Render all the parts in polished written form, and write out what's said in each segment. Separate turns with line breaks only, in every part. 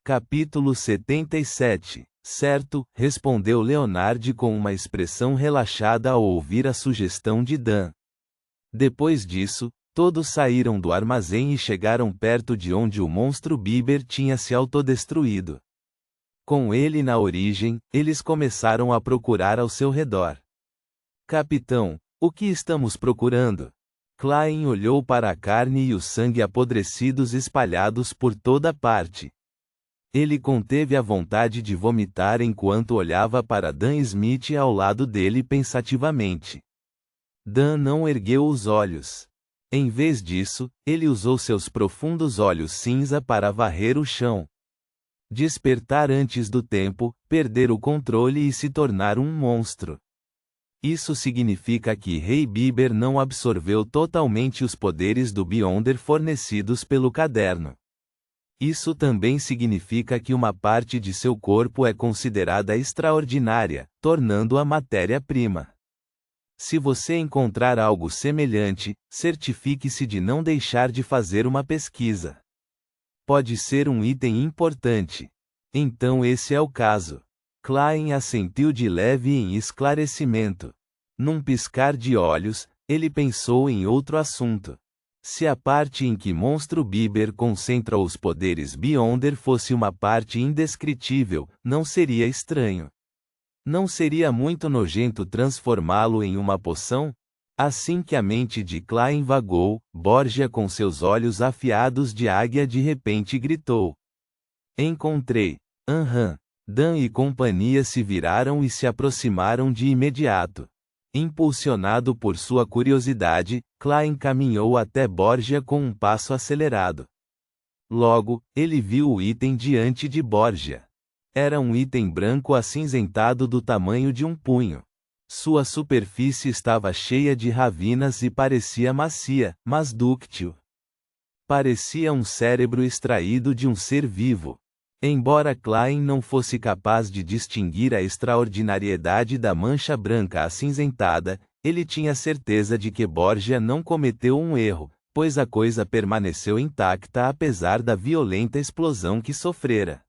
Capítulo 77. Certo, respondeu Leonard com uma expressão relaxada ao ouvir a sugestão de Dan. Depois disso, todos saíram do armazém e chegaram perto de onde o monstro Bieber tinha se autodestruído. Com ele na origem, eles começaram a procurar ao seu redor. Capitão, o que estamos procurando? Klein olhou para a carne e o sangue apodrecidos espalhados por toda parte. Ele conteve a vontade de vomitar enquanto olhava para Dan Smith ao lado dele pensativamente. Dan não ergueu os olhos. Em vez disso, ele usou seus profundos olhos cinza para varrer o chão. Despertar antes do tempo, perder o controle e se tornar um monstro. Isso significa que Rei Bieber não absorveu totalmente os poderes do Beyonder fornecidos pelo caderno. Isso também significa que uma parte de seu corpo é considerada extraordinária, tornando-a matéria-prima. Se você encontrar algo semelhante, certifique-se de não deixar de fazer uma pesquisa. Pode ser um item importante. Então esse é o caso. Klein assentiu de leve em esclarecimento. Num piscar de olhos, ele pensou em outro assunto. Se a parte em que Monstro Bieber concentra os poderes Beyonder fosse uma parte indescritível, não seria estranho. Não seria muito nojento transformá-lo em uma poção? Assim que a mente de Klein vagou, Borgia com seus olhos afiados de águia de repente gritou. Encontrei. Dan e companhia se viraram e se aproximaram de imediato. Impulsionado por sua curiosidade, Klein caminhou até Borgia com um passo acelerado. Logo, ele viu o item diante de Borgia. Era um item branco acinzentado do tamanho de um punho. Sua superfície estava cheia de ravinas e parecia macia, mas dúctil. Parecia um cérebro extraído de um ser vivo. Embora Klein não fosse capaz de distinguir a extraordinariedade da mancha branca acinzentada, ele tinha certeza de que Borgia não cometeu um erro, pois a coisa permaneceu intacta apesar da violenta explosão que sofrera.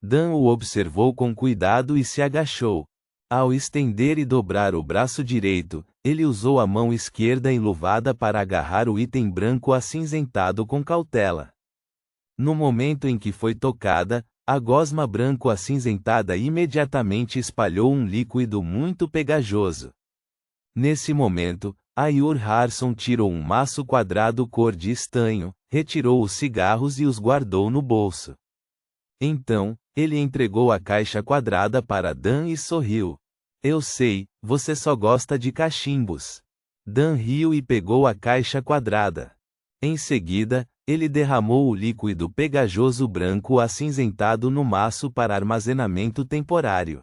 Dan o observou com cuidado e se agachou. Ao estender e dobrar o braço direito, ele usou a mão esquerda enluvada para agarrar o item branco acinzentado com cautela. No momento em que foi tocada, a gosma branco acinzentada imediatamente espalhou um líquido muito pegajoso. Nesse momento, Ayur Harson tirou um maço quadrado cor de estanho, retirou os cigarros e os guardou no bolso. Então, ele entregou a caixa quadrada para Dan e sorriu. Eu sei, você só gosta de cachimbos. Dan riu e pegou a caixa quadrada. Em seguida, ele derramou o líquido pegajoso branco acinzentado no maço para armazenamento temporário.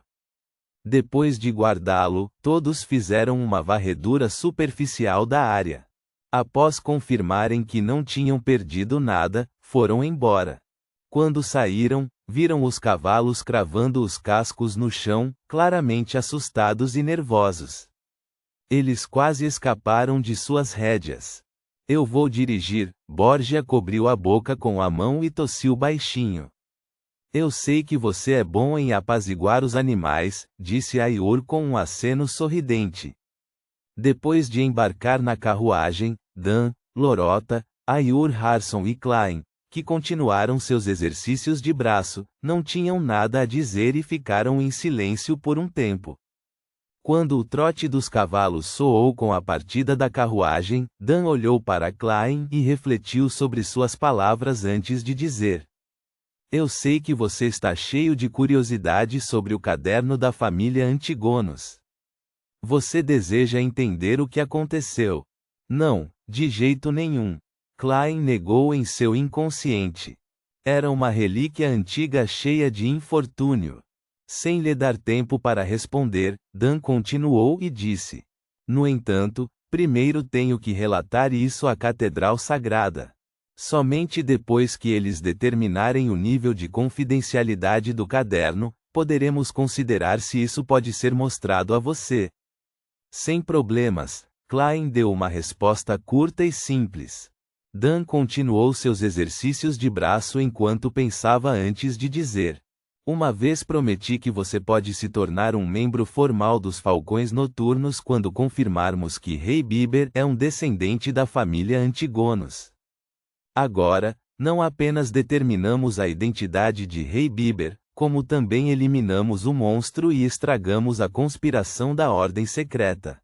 Depois de guardá-lo, todos fizeram uma varredura superficial da área. Após confirmarem que não tinham perdido nada, foram embora. Quando saíram, viram os cavalos cravando os cascos no chão, claramente assustados e nervosos. Eles quase escaparam de suas rédeas. Eu vou dirigir. Borgia cobriu a boca com a mão e tossiu baixinho. Eu sei que você é bom em apaziguar os animais, disse Ayur com um aceno sorridente. Depois de embarcar na carruagem, Dan, Lorota, Ayur Harson e Klein, que continuaram seus exercícios de braço, não tinham nada a dizer e ficaram em silêncio por um tempo. Quando o trote dos cavalos soou com a partida da carruagem, Dan olhou para Klein e refletiu sobre suas palavras antes de dizer. Eu sei que você está cheio de curiosidade sobre o caderno da família Antigonos. Você deseja entender o que aconteceu. Não, de jeito nenhum. Klein negou em seu inconsciente. Era uma relíquia antiga cheia de infortúnio. Sem lhe dar tempo para responder, Dan continuou e disse. No entanto, primeiro tenho que relatar isso à Catedral Sagrada. Somente depois que eles determinarem o nível de confidencialidade do caderno, poderemos considerar se isso pode ser mostrado a você. Sem problemas, Klein deu uma resposta curta e simples. Dan continuou seus exercícios de braço enquanto pensava antes de dizer: uma vez prometi que você pode se tornar um membro formal dos Falcões Noturnos quando confirmarmos que Rei Bieber é um descendente da família Antigonos. Agora, não apenas determinamos a identidade de Rei Bieber, como também eliminamos o monstro e estragamos a conspiração da Ordem Secreta.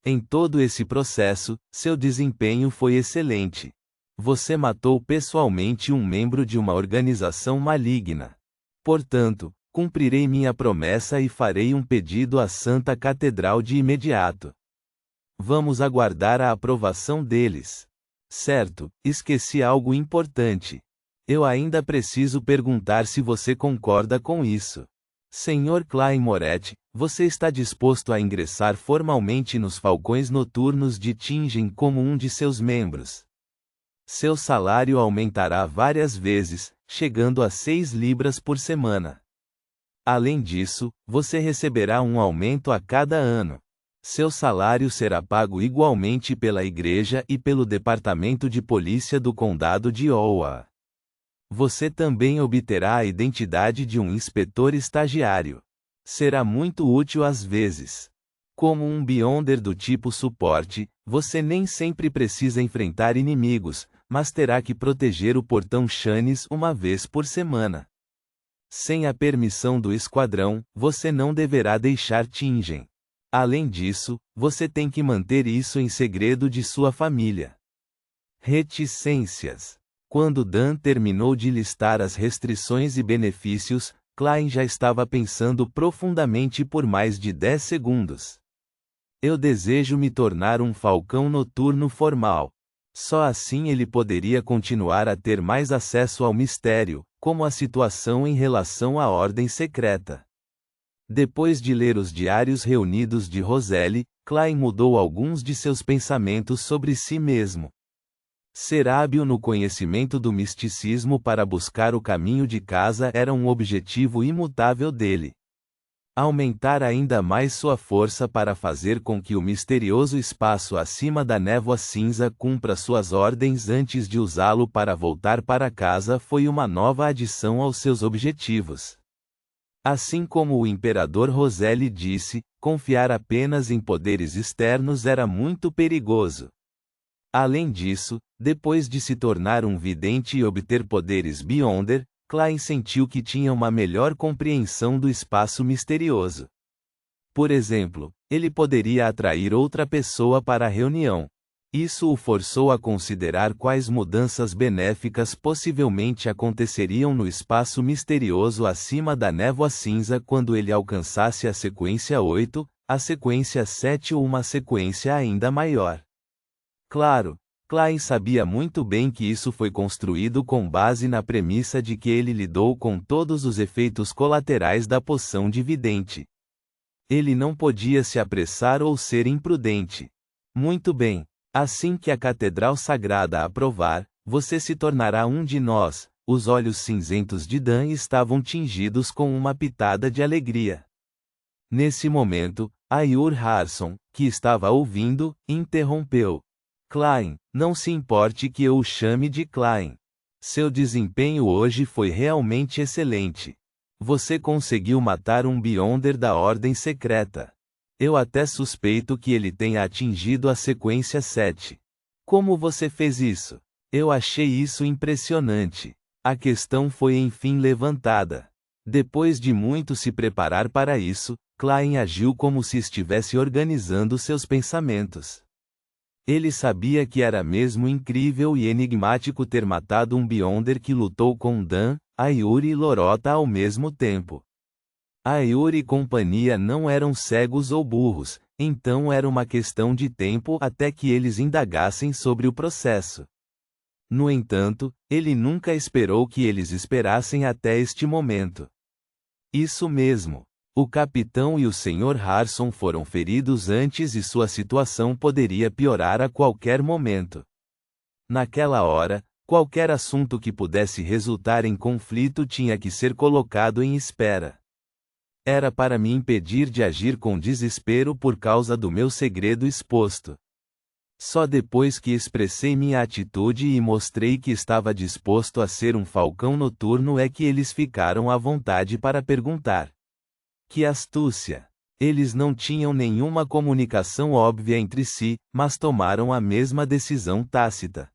Em todo esse processo, seu desempenho foi excelente. Você matou pessoalmente um membro de uma organização maligna. Portanto, cumprirei minha promessa e farei um pedido à Santa Catedral de imediato. Vamos aguardar a aprovação deles. Certo, esqueci algo importante. Eu ainda preciso perguntar se você concorda com isso. Sr. Klein Moret, você está disposto a ingressar formalmente nos Falcões Noturnos de Tingen como um de seus membros. Seu salário aumentará várias vezes, chegando a 6 libras por semana. Além disso, você receberá um aumento a cada ano. Seu salário será pago igualmente pela igreja e pelo Departamento de Polícia do Condado de Owa. Você também obterá a identidade de um inspetor estagiário. Será muito útil às vezes. Como um Beyonder do tipo suporte, você nem sempre precisa enfrentar inimigos, mas terá que proteger o portão Chanes uma vez por semana. Sem a permissão do esquadrão, você não deverá deixar Tingen. Além disso, você tem que manter isso em segredo de sua família. Reticências. Quando Dan terminou de listar as restrições e benefícios, Klein já estava pensando profundamente por mais de 10 segundos. Eu desejo me tornar um falcão noturno formal. Só assim ele poderia continuar a ter mais acesso ao mistério, como a situação em relação à ordem secreta. Depois de ler os diários reunidos de Roselle, Klein mudou alguns de seus pensamentos sobre si mesmo. Ser hábil no conhecimento do misticismo para buscar o caminho de casa era um objetivo imutável dele. Aumentar ainda mais sua força para fazer com que o misterioso espaço acima da névoa cinza cumpra suas ordens antes de usá-lo para voltar para casa foi uma nova adição aos seus objetivos. Assim como o imperador Roselle disse, confiar apenas em poderes externos era muito perigoso. Além disso, depois de se tornar um vidente e obter poderes Beyonder, Klein sentiu que tinha uma melhor compreensão do espaço misterioso. Por exemplo, ele poderia atrair outra pessoa para a reunião. Isso o forçou a considerar quais mudanças benéficas possivelmente aconteceriam no espaço misterioso acima da névoa cinza quando ele alcançasse a sequência 8, a sequência 7 ou uma sequência ainda maior. Claro, Klein sabia muito bem que isso foi construído com base na premissa de que ele lidou com todos os efeitos colaterais da poção de vidente. Ele não podia se apressar ou ser imprudente. Muito bem. Assim que a Catedral Sagrada aprovar, você se tornará um de nós. Os olhos cinzentos de Dan estavam tingidos com uma pitada de alegria. Nesse momento, Ayur Harson, que estava ouvindo, interrompeu. Klein, não se importe que eu o chame de Klein. Seu desempenho hoje foi realmente excelente. Você conseguiu matar um Beyonder da Ordem Secreta. Eu até suspeito que ele tenha atingido a sequência 7. Como você fez isso? Eu achei isso impressionante. A questão foi enfim levantada. Depois de muito se preparar para isso, Klein agiu como se estivesse organizando seus pensamentos. Ele sabia que era mesmo incrível e enigmático ter matado um Beyonder que lutou com Dan, Ayur e Lorota ao mesmo tempo. Ayur e companhia não eram cegos ou burros, então era uma questão de tempo até que eles indagassem sobre o processo. No entanto, ele nunca esperou que eles esperassem até este momento. Isso mesmo. O capitão e o Sr. Harson foram feridos antes e sua situação poderia piorar a qualquer momento. Naquela hora, qualquer assunto que pudesse resultar em conflito tinha que ser colocado em espera. Era para me impedir de agir com desespero por causa do meu segredo exposto. Só depois que expressei minha atitude e mostrei que estava disposto a ser um falcão noturno é que eles ficaram à vontade para perguntar. Que astúcia! Eles não tinham nenhuma comunicação óbvia entre si, mas tomaram a mesma decisão tácita.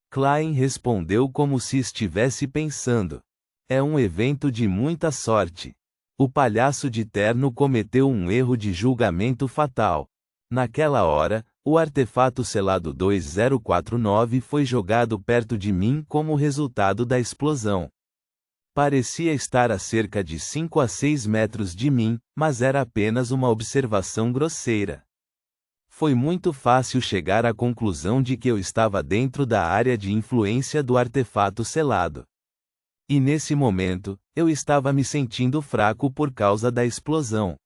Klein respondeu como se estivesse pensando. É um evento de muita sorte. O palhaço de terno cometeu um erro de julgamento fatal. Naquela hora, o artefato selado 2049 foi jogado perto de mim como resultado da explosão. Parecia estar a cerca de 5 a 6 metros de mim, mas era apenas uma observação grosseira. Foi muito fácil chegar à conclusão de que eu estava dentro da área de influência do artefato selado. E nesse momento, eu estava me sentindo fraco por causa da explosão.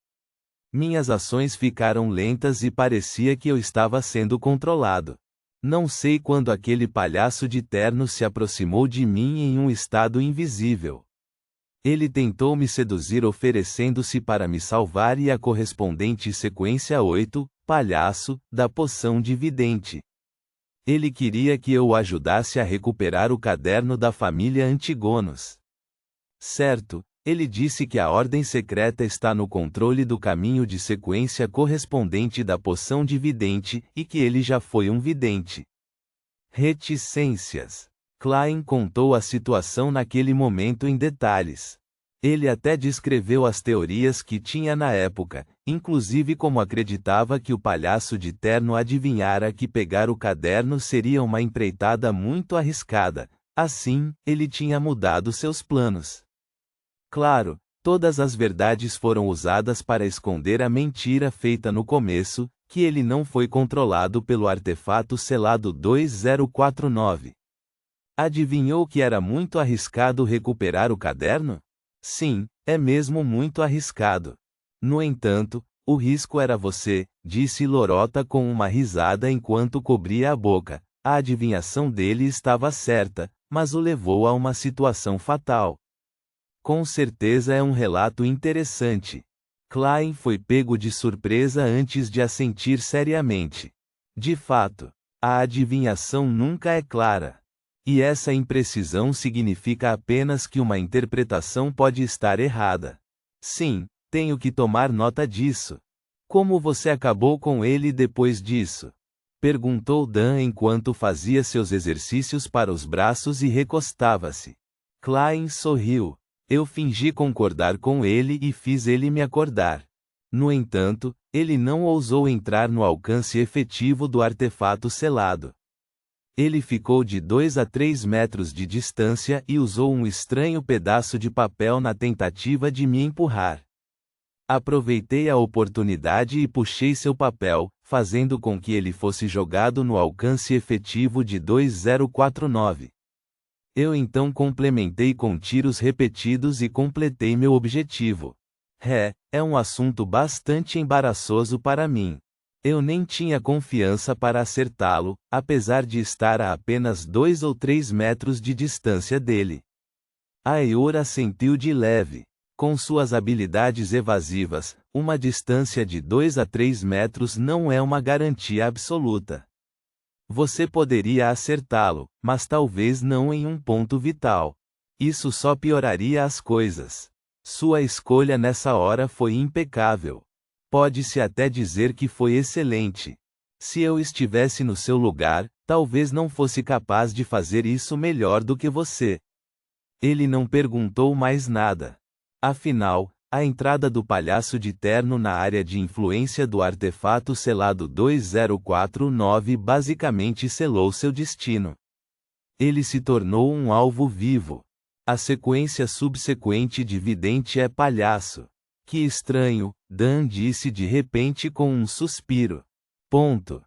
Minhas ações ficaram lentas e parecia que eu estava sendo controlado. Não sei quando aquele palhaço de terno se aproximou de mim em um estado invisível. Ele tentou me seduzir oferecendo-se para me salvar e a correspondente sequência 8, palhaço, da poção de vidente. Ele queria que eu o ajudasse a recuperar o caderno da família Antigonos. Certo, ele disse que a ordem secreta está no controle do caminho de sequência correspondente da poção de vidente, e que ele já foi um vidente. Reticências. Klein contou a situação naquele momento em detalhes. Ele até descreveu as teorias que tinha na época, inclusive como acreditava que o palhaço de terno adivinhara que pegar o caderno seria uma empreitada muito arriscada. Assim, ele tinha mudado seus planos. Claro, todas as verdades foram usadas para esconder a mentira feita no começo, que ele não foi controlado pelo artefato selado 2049. Adivinhou que era muito arriscado recuperar o caderno? Sim, é mesmo muito arriscado. No entanto, o risco era você, disse Lorota com uma risada enquanto cobria a boca. A adivinhação dele estava certa, mas o levou a uma situação fatal. Com certeza é um relato interessante. Klein foi pego de surpresa antes de assentir seriamente. De fato, a adivinhação nunca é clara. E essa imprecisão significa apenas que uma interpretação pode estar errada. Sim, tenho que tomar nota disso. Como você acabou com ele depois disso? Perguntou Dan enquanto fazia seus exercícios para os braços e recostava-se. Klein sorriu. Eu fingi concordar com ele e fiz ele me acordar. No entanto, ele não ousou entrar no alcance efetivo do artefato selado. Ele ficou de 2 a 3 metros de distância e usou um estranho pedaço de papel na tentativa de me empurrar. Aproveitei a oportunidade e puxei seu papel, fazendo com que ele fosse jogado no alcance efetivo de 2049. Eu então complementei com tiros repetidos e completei meu objetivo. É um assunto bastante embaraçoso para mim. Eu nem tinha confiança para acertá-lo, apesar de estar a apenas 2 ou 3 metros de distância dele. Aior assentiu de leve. Com suas habilidades evasivas, uma distância de 2 a 3 metros não é uma garantia absoluta. Você poderia acertá-lo, mas talvez não em um ponto vital. Isso só pioraria as coisas. Sua escolha nessa hora foi impecável. Pode-se até dizer que foi excelente. Se eu estivesse no seu lugar, talvez não fosse capaz de fazer isso melhor do que você. Ele não perguntou mais nada. Afinal, a entrada do palhaço de terno na área de influência do artefato selado 2049 basicamente selou seu destino. Ele se tornou um alvo vivo. A sequência subsequente de vidente é palhaço. Que estranho, Dan disse de repente com um suspiro. Ponto.